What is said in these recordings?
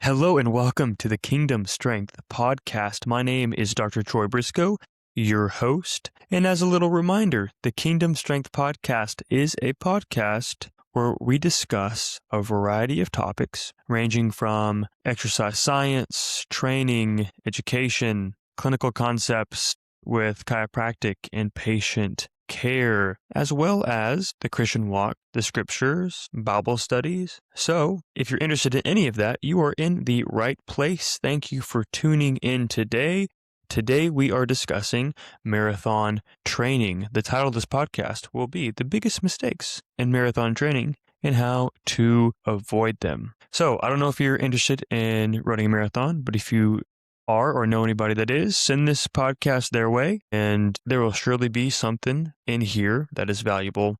Hello and welcome to the Kingdom Strength podcast. My name is Dr. Troy Briscoe, your host. And as a little reminder, the Kingdom Strength podcast is a podcast where we discuss a variety of topics ranging from exercise science, training, education, clinical concepts with chiropractic and patient care, as well as the Christian walk, the scriptures, Bible studies. So if you're interested in any of that, you are in the right place. Thank you for tuning in today. Today we are discussing marathon training. The title of this podcast will be The Biggest Mistakes in Marathon Training and How to Avoid Them. So I don't know if you're interested in running a marathon, but if you are or know anybody that is, send this podcast their way, and there will surely be something in here that is valuable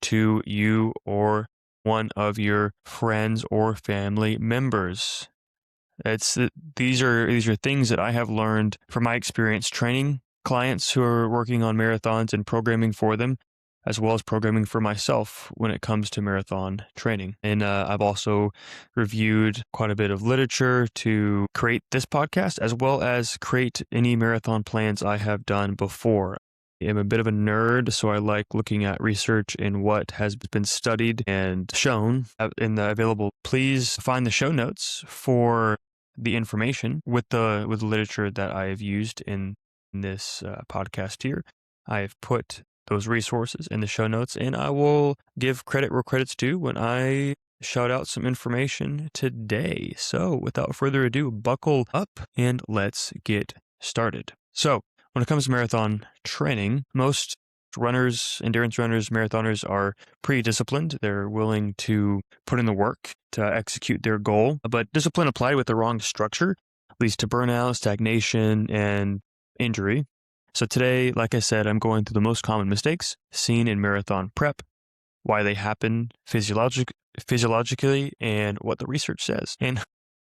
to you or one of your friends or family members. These are things that I have learned from my experience training clients who are working on marathons and programming for them, as well as programming for myself when it comes to marathon training. And I've also reviewed quite a bit of literature to create this podcast, as well as create any marathon plans I have done before. I'm a bit of a nerd, so I like looking at research and what has been studied and shown in the available. Please find the show notes for the information with the literature that I have used in this podcast here. I have put those resources in the show notes, and I will give credit where credit's due when I shout out some information today. So without further ado, buckle up and let's get started. So when it comes to marathon training, most runners, endurance runners, marathoners are pretty disciplined. They're willing to put in the work to execute their goal, but discipline applied with the wrong structure leads to burnout, stagnation, and injury. So today, like I said, I'm going through the most common mistakes seen in marathon prep, why they happen physiologically, and what the research says, and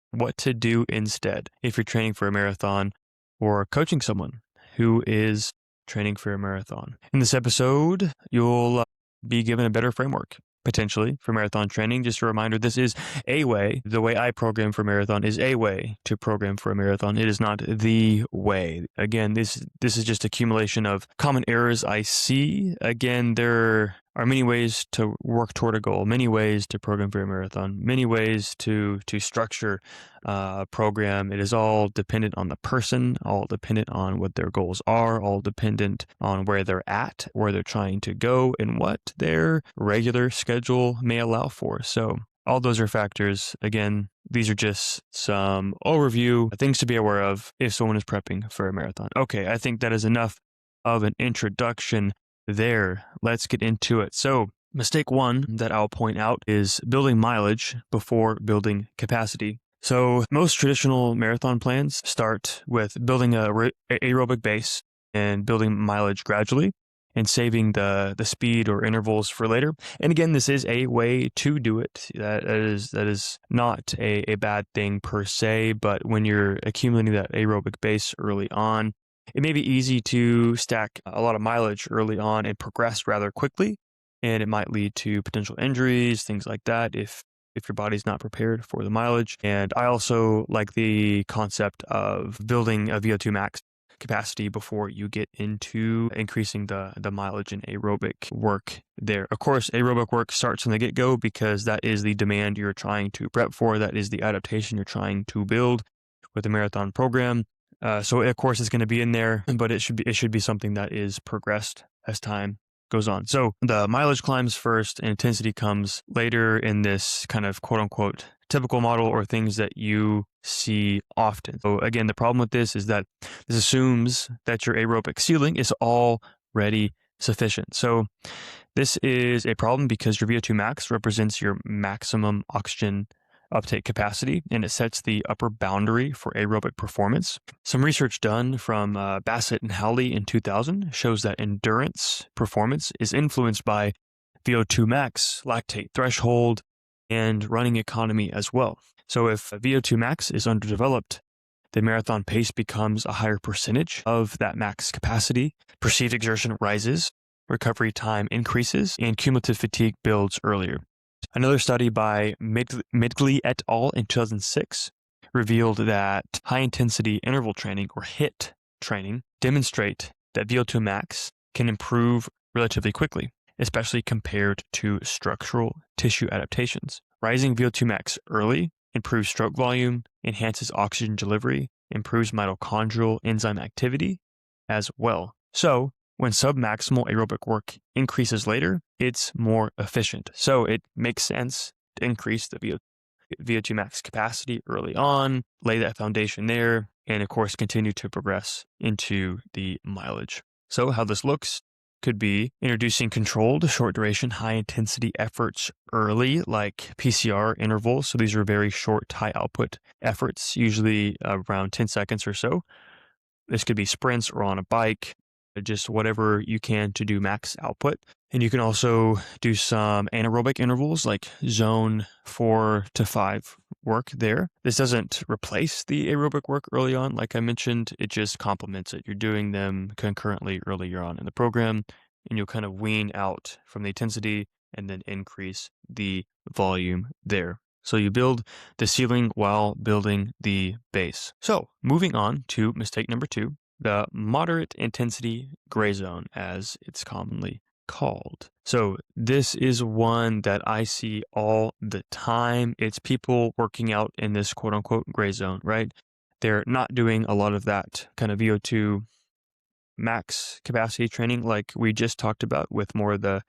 what to do instead if you're training for a marathon or coaching someone who is training for a marathon. In this episode, you'll be given a better framework, potentially, for marathon training. Just a reminder, this is a way. The way I program for marathon is a way to program for a marathon. It is not the way. Again, this is just accumulation of common errors I see. Again, there are many ways to work toward a goal, many ways to program for a marathon, many ways to structure a program. It is all dependent on the person, all dependent on what their goals are, all dependent on where they're at, where they're trying to go, and what their regular schedule may allow for. So all those are factors. Again, these are just some overview things to be aware of if someone is prepping for a marathon. Okay, I think that is enough of an introduction there. Let's get into it. So mistake one that I'll point out is building mileage before building capacity. So most traditional marathon plans start with building a aerobic base and building mileage gradually and saving the speed or intervals for later. And again, this is a way to do it. That is not a bad thing per se, but when you're accumulating that aerobic base early on, it may be easy to stack a lot of mileage early on and progress rather quickly, and it might lead to potential injuries, things like that, if your body's not prepared for the mileage. And I also like the concept of building a VO₂max capacity before you get into increasing the mileage and aerobic work there. Of course, aerobic work starts from the get-go because that is the demand you're trying to prep for. That is the adaptation you're trying to build with the marathon program. So of course it's going to be in there, but it should be something that is progressed as time goes on. So the mileage climbs first and intensity comes later in this kind of quote unquote typical model or things that you see often. So again, the problem with this is that this assumes that your aerobic ceiling is already sufficient. So this is a problem because your VO₂max represents your maximum oxygen uptake capacity, and it sets the upper boundary for aerobic performance. Some research done from Bassett and Howley in 2000 shows that endurance performance is influenced by VO₂max, lactate threshold, and running economy as well. So if VO₂max is underdeveloped, the marathon pace becomes a higher percentage of that max capacity, perceived exertion rises, recovery time increases, and cumulative fatigue builds earlier. Another study by Midgley et al. In 2006 revealed that high-intensity interval training, or HIIT training, demonstrate that VO₂max can improve relatively quickly, especially compared to structural tissue adaptations. Rising VO₂max early improves stroke volume, enhances oxygen delivery, improves mitochondrial enzyme activity as well. So, when submaximal aerobic work increases later, it's more efficient. So it makes sense to increase the VO₂max capacity early on, lay that foundation there, and of course continue to progress into the mileage. So how this looks could be introducing controlled short duration, high intensity efforts early, like PCR intervals. So these are very short, high output efforts, usually around 10 seconds or so. This could be sprints or on a bike, just whatever you can to do max output. And you can also do some anaerobic intervals like zone 4 to 5 work there. This doesn't replace the aerobic work early on. Like I mentioned, it just complements it. You're doing them concurrently earlier on in the program, and you'll kind of wean out from the intensity and then increase the volume there. So you build the ceiling while building the base. So moving on to mistake number 2, the moderate intensity gray zone, as it's commonly called. So this is one that I see all the time. It's people working out in this quote unquote gray zone, right? They're not doing a lot of that kind of VO2 max capacity training like we just talked about with more of the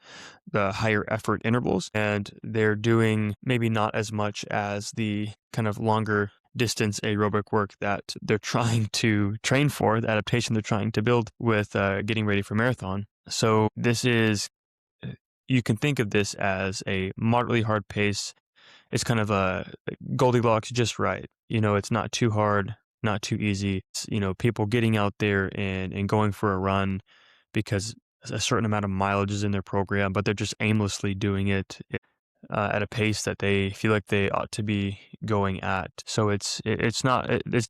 higher effort intervals, and they're doing maybe not as much as the kind of longer distance aerobic work that they're trying to train for, the adaptation they're trying to build with getting ready for marathon. So this is, you can think of this as a moderately hard pace. It's kind of a Goldilocks just right. It's not too hard, not too easy. It's, people getting out there and going for a run because a certain amount of mileage is in their program, but they're just aimlessly doing it at a pace that they feel like they ought to be going at. So it's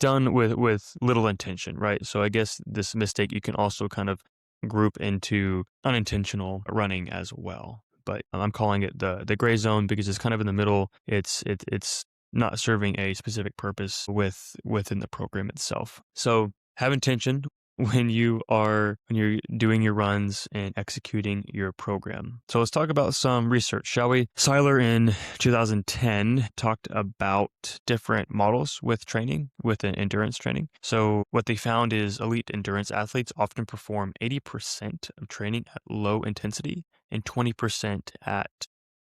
done with little intention, right? So I guess this mistake you can also kind of group into unintentional running as well. But I'm calling it the gray zone because it's kind of in the middle. It's not serving a specific purpose within the program itself. So have intention when you're doing your runs and executing your program. So let's talk about some research, shall we? Seiler in 2010 talked about different models with training, with an endurance training. So what they found is elite endurance athletes often perform 80% of training at low intensity and 20% at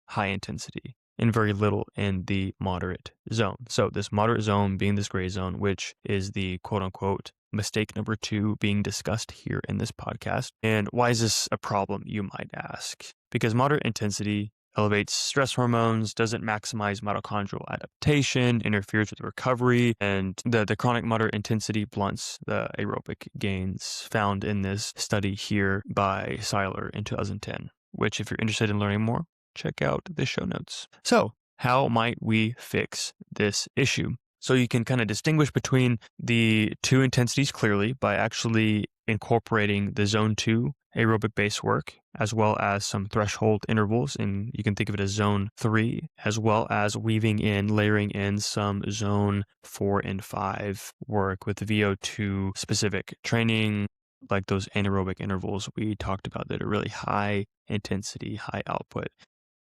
high intensity, and very little in the moderate zone. So this moderate zone being this gray zone, which is the quote unquote mistake number 2 being discussed here in this podcast. And why is this a problem, you might ask? Because moderate intensity elevates stress hormones, doesn't maximize mitochondrial adaptation, interferes with recovery, and the chronic moderate intensity blunts the aerobic gains found in this study here by Seiler in 2010, which if you're interested in learning more, check out the show notes. So how might we fix this issue? So you can kind of distinguish between the two intensities clearly by actually incorporating the zone 2 aerobic base work, as well as some threshold intervals, and you can think of it as zone 3, as well as layering in some zone 4 and 5 work with VO2 specific training, like those anaerobic intervals we talked about that are really high intensity, high output,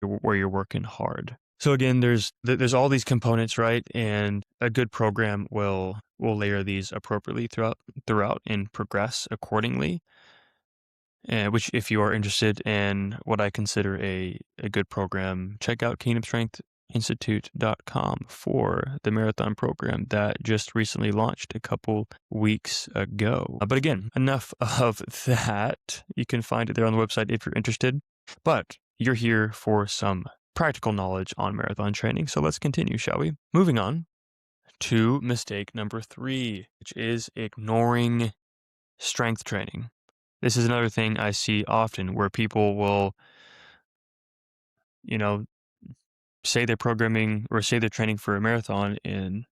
where you're working hard. So again, there's all these components, right? And a good program will layer these appropriately throughout and progress accordingly. Which, if you are interested in what I consider a good program, check out KingdomStrengthInstitute.com for the marathon program that just recently launched a couple weeks ago. But again, enough of that. You can find it there on the website if you're interested. But you're here for some practical knowledge on marathon training. So let's continue, shall we? Moving on to mistake number 3, which is ignoring strength training. This is another thing I see often where people will, say they're programming or say they're training for a marathon and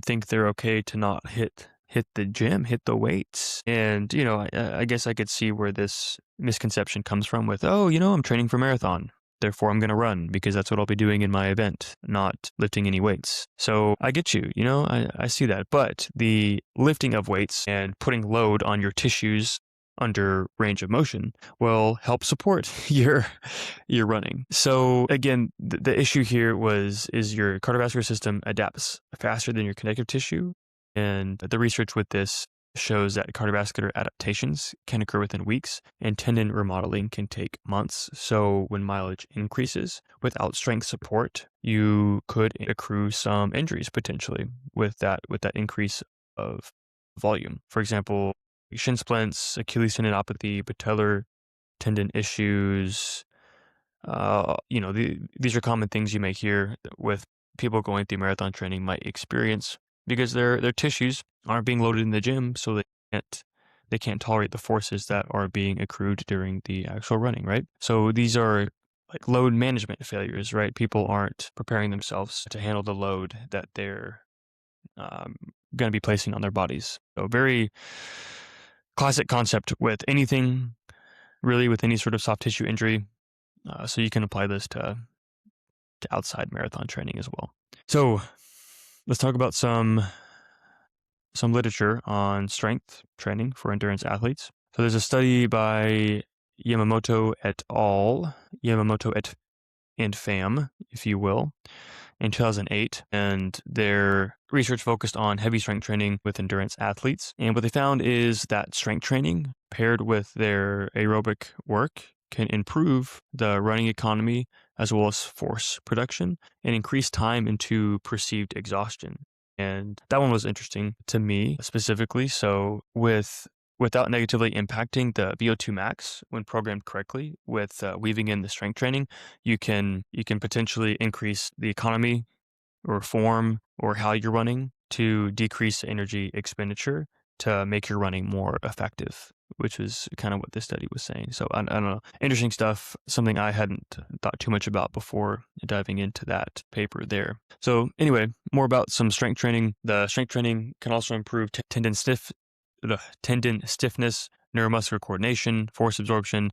think they're okay to not hit the gym, hit the weights. And, I guess I could see where this misconception comes from with, I'm training for marathon. Therefore, I'm going to run because that's what I'll be doing in my event, not lifting any weights. So I get you, I see that. But the lifting of weights and putting load on your tissues under range of motion will help support your running. So again, the issue here is your cardiovascular system adapts faster than your connective tissue. And the research with this shows that cardiovascular adaptations can occur within weeks and tendon remodeling can take months. So when mileage increases without strength support, you could accrue some injuries potentially with that increase of volume. For example, shin splints, Achilles tendinopathy, patellar tendon issues. These are common things you may hear with people going through marathon training might experience because their tissues aren't being loaded in the gym, so they can't tolerate the forces that are being accrued during the actual running, right? So these are like load management failures, right? People aren't preparing themselves to handle the load that they're going to be placing on their bodies. So very classic concept with anything, really, with any sort of soft tissue injury. So you can apply this to outside marathon training as well. So let's talk about some literature on strength training for endurance athletes. So there's a study by Yamamoto et al., and Pham, if you will, in 2008, and their research focused on heavy strength training with endurance athletes. And what they found is that strength training paired with their aerobic work can improve the running economy as well as force production and increase time into perceived exhaustion. And that one was interesting to me specifically. So without negatively impacting the VO₂max when programmed correctly with weaving in the strength training, you can potentially increase the economy or form or how you're running to decrease energy expenditure to make your running more effective, which is kind of what this study was saying. So I don't know, interesting stuff, something I hadn't thought too much about before diving into that paper there. So anyway, more about some strength training. The strength training can also improve tendon stiffness, neuromuscular coordination, force absorption,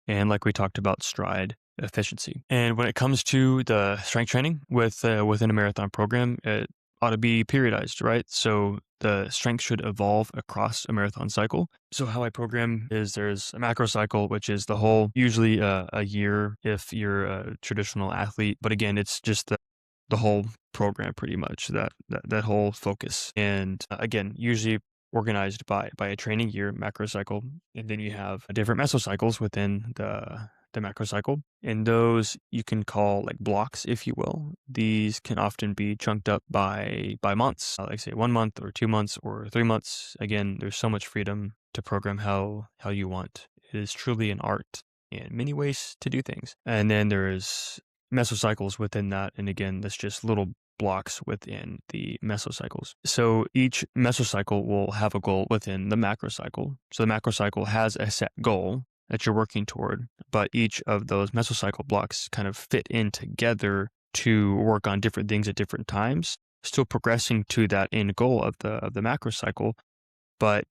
and like we talked about, stride efficiency. And when it comes to the strength training within a marathon program, it ought to be periodized, right? So the strength should evolve across a marathon cycle. So how I program is there's a macro cycle, which is the whole, usually a year if you're a traditional athlete. But again, it's just the whole program pretty much, that whole focus. And again, usually organized by a training year macro cycle, and then you have different mesocycles within the macro cycle, and those you can call like blocks, if you will. These can often be chunked up by months, like say 1 month or 2 months or 3 months. Again, there's so much freedom to program how you want. It is truly an art in many ways to do things. And then there's mesocycles within that, and again, that's just little blocks within the mesocycles. So each mesocycle will have a goal within the macrocycle. So the macrocycle has a set goal that you're working toward, but each of those mesocycle blocks kind of fit in together to work on different things at different times, still progressing to that end goal of the macrocycle, but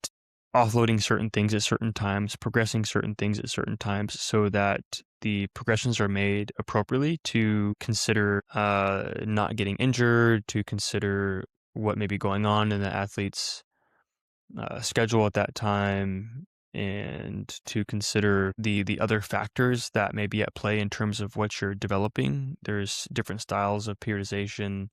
offloading certain things at certain times, progressing certain things at certain times, so that the progressions are made appropriately to consider not getting injured, to consider what may be going on in the athlete's schedule at that time, and to consider the other factors that may be at play in terms of what you're developing. There's different styles of periodization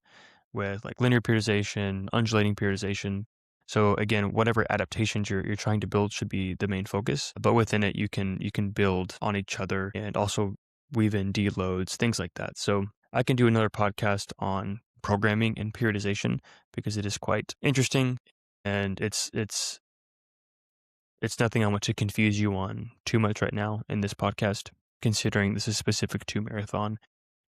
with like linear periodization, undulating periodization. So again, whatever adaptations you're trying to build should be the main focus, but within it, you can build on each other and also weave in deloads, things like that. So I can do another podcast on programming and periodization because it is quite interesting, and it's nothing I want to confuse you on too much right now in this podcast, considering this is specific to marathon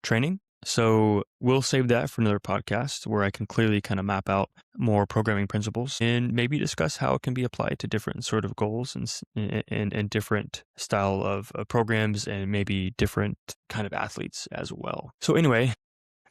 training. So we'll save that for another podcast where I can clearly kind of map out more programming principles and maybe discuss how it can be applied to different sort of goals and different style of programs and maybe different kind of athletes as well. So anyway,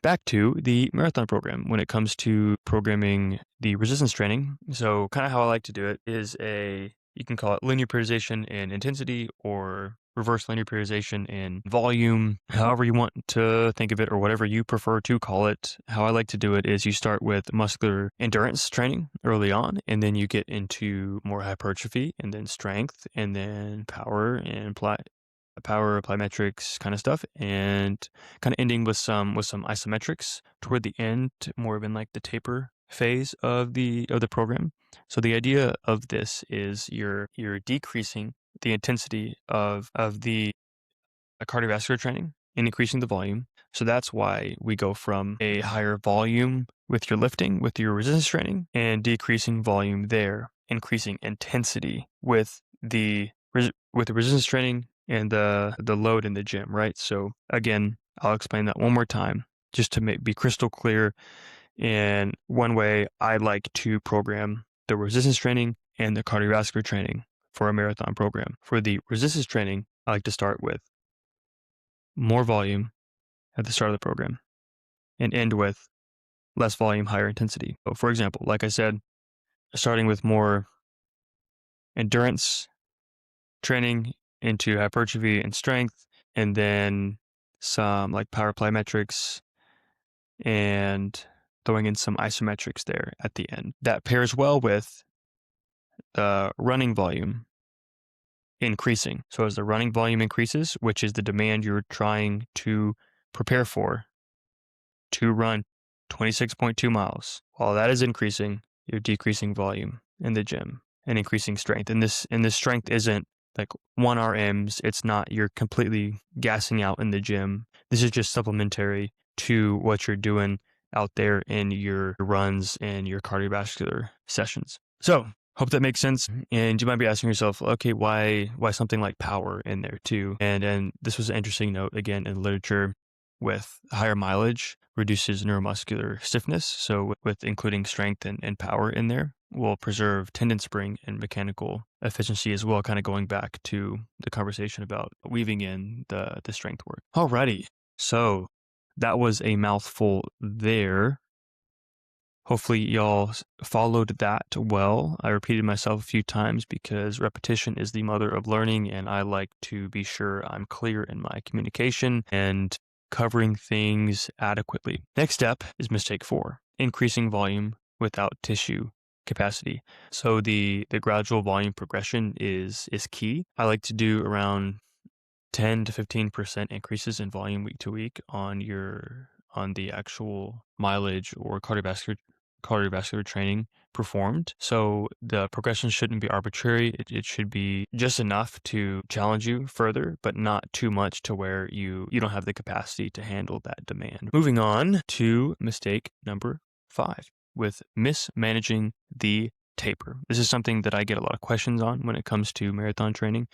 back to the marathon program when it comes to programming the resistance training. So kind of how I like to do it is you can call it linear periodization in intensity or reverse linear periodization in volume, however you want to think of it, or whatever you prefer to call it. How I like to do it is you start with muscular endurance training early on, and then you get into more hypertrophy, and then strength, and then power and plyometrics kind of stuff, and kind of ending with some isometrics toward the end, more of in like the taper phase of the program. So the idea of this is you're decreasing the intensity of the cardiovascular training and increasing the volume. So that's why we go from a higher volume with your lifting, with your resistance training, and decreasing volume there, increasing intensity with the resistance training and the load in the gym, right? So again, I'll explain that one more time just to be crystal clear. And one way I like to program the resistance training and the cardiovascular training for a marathon program. For the resistance training, I like to start with more volume at the start of the program and end with less volume, higher intensity. So for example, like I said, starting with more endurance training into hypertrophy and strength, and then some like power plyometrics and throwing in some isometrics there at the end. That pairs well with the running volume increasing. So as the running volume increases, which is the demand you're trying to prepare for, to run 26.2 miles, while that is increasing, you're decreasing volume in the gym and increasing strength. And this strength isn't like 1 RMs. It's not you're completely gassing out in the gym. This is just supplementary to what you're doing out there in your runs and your cardiovascular sessions. So hope that makes sense. And you might be asking yourself, okay, why something like power in there too? And this was an interesting note again in literature. With higher mileage reduces neuromuscular stiffness. So with including strength and power in there will preserve tendon spring and mechanical efficiency as well, kind of going back to the conversation about weaving in the strength work. Alrighty. So that was a mouthful there. Hopefully y'all followed that well. I repeated myself a few times because repetition is the mother of learning, and I like to be sure I'm clear in my communication and covering things adequately. Next step is mistake 4, increasing volume without tissue capacity. So the gradual volume progression is key. I like to do around 10 to 15% increases in volume week to week on the actual mileage or cardiovascular training performed. So the progression shouldn't be arbitrary. It should be just enough to challenge you further, but not too much to where you don't have the capacity to handle that demand. Moving on to mistake number 5 with mismanaging the taper. This is something that I get a lot of questions on when it comes to marathon training,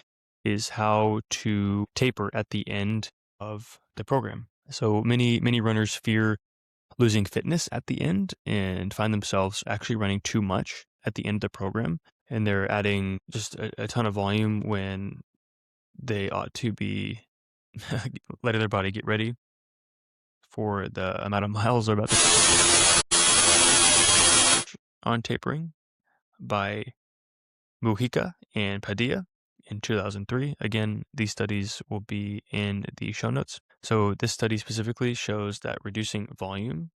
is how to taper at the end of the program. So many runners fear losing fitness at the end and find themselves actually running too much at the end of the program. And they're adding just a ton of volume when they ought to be letting their body get ready for the amount of miles they're about to on tapering by Mujica and Padilla in 2003. Again, these studies will be in the show notes. So this study specifically shows that reducing volume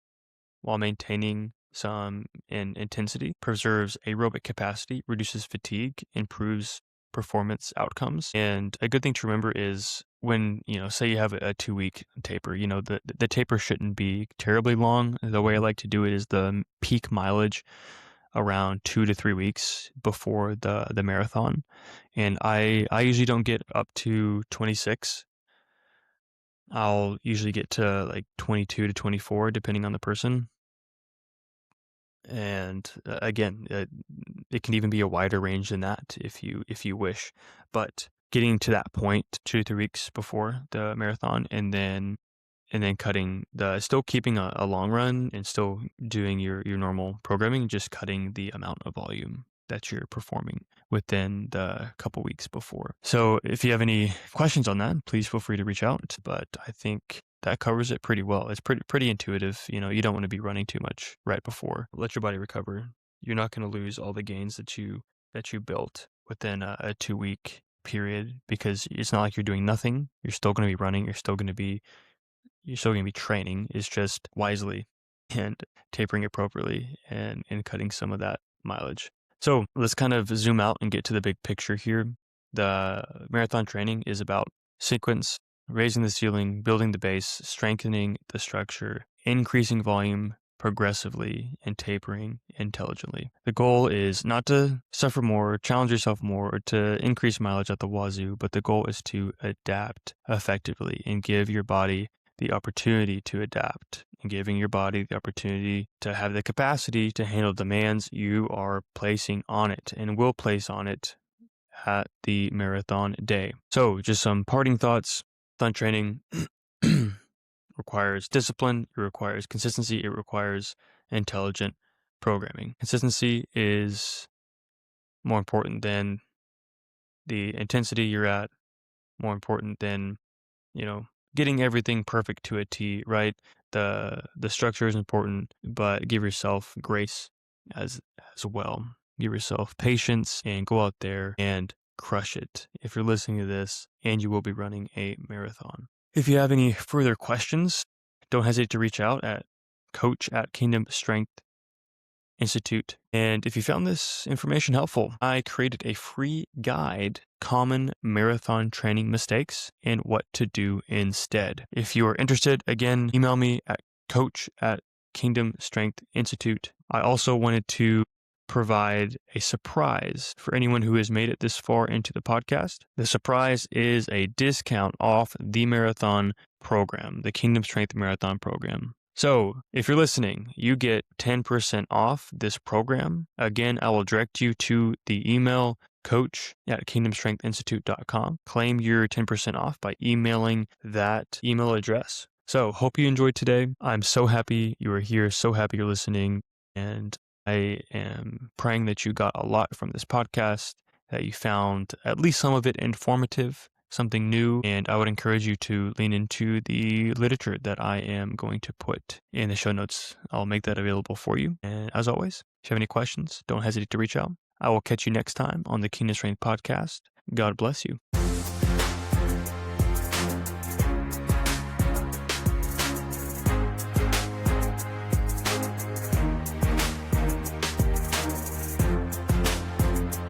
while maintaining some intensity preserves aerobic capacity, reduces fatigue, improves performance outcomes. And a good thing to remember is when, say you have a 2-week taper, the taper shouldn't be terribly long. The way I like to do it is the peak mileage around 2 to 3 weeks before the marathon. And I usually don't get up to 26. I'll usually get to like 22 to 24, depending on the person. And again, it can even be a wider range than that if you wish. But getting to that point 2 to 3 weeks before the marathon, and then cutting still keeping a long run and still doing your normal programming, just cutting the amount of volume that you're performing within the couple weeks before. So if you have any questions on that, please feel free to reach out. But I think that covers it pretty well. It's pretty intuitive. You don't want to be running too much right before. Let your body recover. You're not going to lose all the gains that you built within a 2-week period, because it's not like you're doing nothing. You're still going to be running. You're still going to be training. It's just wisely and tapering appropriately and cutting some of that mileage. So let's kind of zoom out and get to the big picture here. The marathon training is about sequence, raising the ceiling, building the base, strengthening the structure, increasing volume progressively, and tapering intelligently. The goal is not to suffer more, challenge yourself more, or to increase mileage at the wazoo, but the goal is to adapt effectively and give your body the opportunity to adapt, and giving your body the opportunity to have the capacity to handle demands you are placing on it and will place on it at the marathon day. So just some parting thoughts. Marathon training requires discipline, it requires consistency, it requires intelligent programming. Consistency is more important than the intensity you're at, more important than, getting everything perfect to a T, right? The structure is important, but give yourself grace as well. Give yourself patience and go out there and crush it if you're listening to this and you will be running a marathon. If you have any further questions, don't hesitate to reach out at coach@Kingdom Strength Institute. And if you found this information helpful, I created a free guide, Common Marathon Training Mistakes and What to Do Instead. If you are interested, again, email me at coach@Kingdom Strength Institute. I also wanted to provide a surprise for anyone who has made it this far into the podcast. The surprise is a discount off the marathon program, the Kingdom Strength Marathon program. So if you're listening, you get 10% off this program. Again, I will direct you to the email coach@kingdomstrengthinstitute.com. Claim your 10% off by emailing that email address. So hope you enjoyed today. I'm so happy you are here, so happy you're listening, and I am praying that you got a lot from this podcast, that you found at least some of it informative, something new, and I would encourage you to lean into the literature that I am going to put in the show notes. I'll make that available for you. And as always, if you have any questions, don't hesitate to reach out. I will catch you next time on the Kingdom Strength Podcast. God bless you.